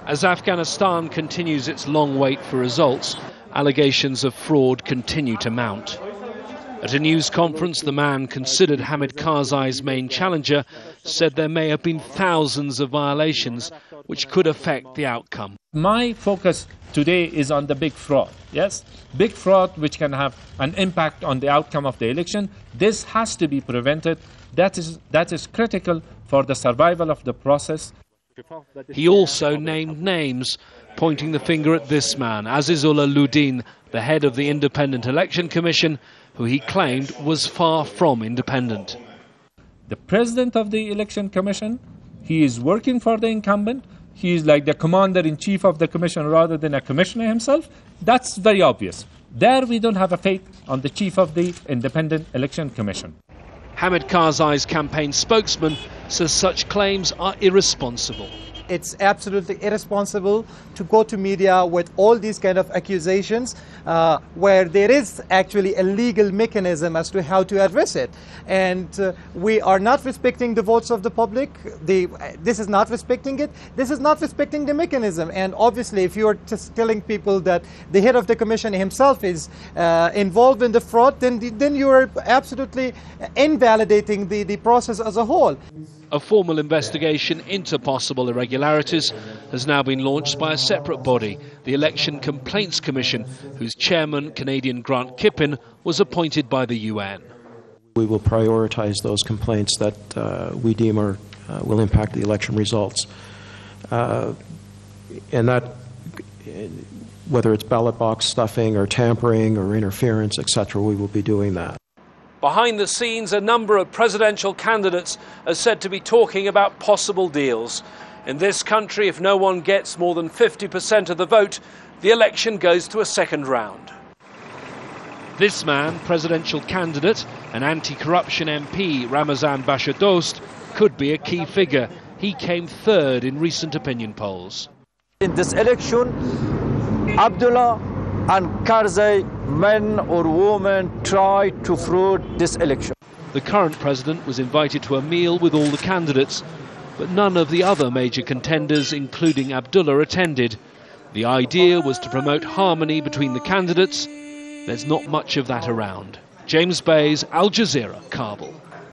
As Afghanistan continues its long wait for results, allegations of fraud continue to mount. At a news conference, the man considered Hamid Karzai's main challenger said there may have been thousands of violations which could affect the outcome. My focus today is on the big fraud, yes? Big fraud which can have an impact on the outcome of the election. This has to be prevented. That is critical for the survival of the process. He also named names, pointing the finger at this man, Azizullah Ludin, the head of the Independent Election Commission, who he claimed was far from independent. The president of the Election Commission, he is working for the incumbent. He is like the commander-in-chief of the commission rather than a commissioner himself. That's very obvious. There we don't have a faith on the chief of the Independent Election Commission. Hamid Karzai's campaign spokesman says such claims are irresponsible. It's absolutely irresponsible to go to media with all these kind of accusations where there is actually a legal mechanism as to how to address it. And we are not respecting the votes of the public. This is not respecting it. This is not respecting the mechanism. And obviously, if you're just telling people that the head of the commission himself is involved in the fraud, then you're absolutely invalidating the process as a whole. A formal investigation into possible irregularities has now been launched by a separate body, the Election Complaints Commission, whose chairman, Canadian Grant Kippen, was appointed by the UN. We will prioritize those complaints that we deem will impact the election results. And that, whether it's ballot box stuffing or tampering or interference, etc., we will be doing that. Behind the scenes, a number of presidential candidates are said to be talking about possible deals. In this country, if no one gets more than 50% of the vote, the election goes to a second round. This man, presidential candidate and anti-corruption MP Ramazan Bashadost, could be a key figure. He came third in recent opinion polls. In this election, Abdullah and Karzai, men or women, tried to fraud this election. The current president was invited to a meal with all the candidates, but none of the other major contenders, including Abdullah, attended. The idea was to promote harmony between the candidates. There's not much of that around. James Bays, Al Jazeera, Kabul.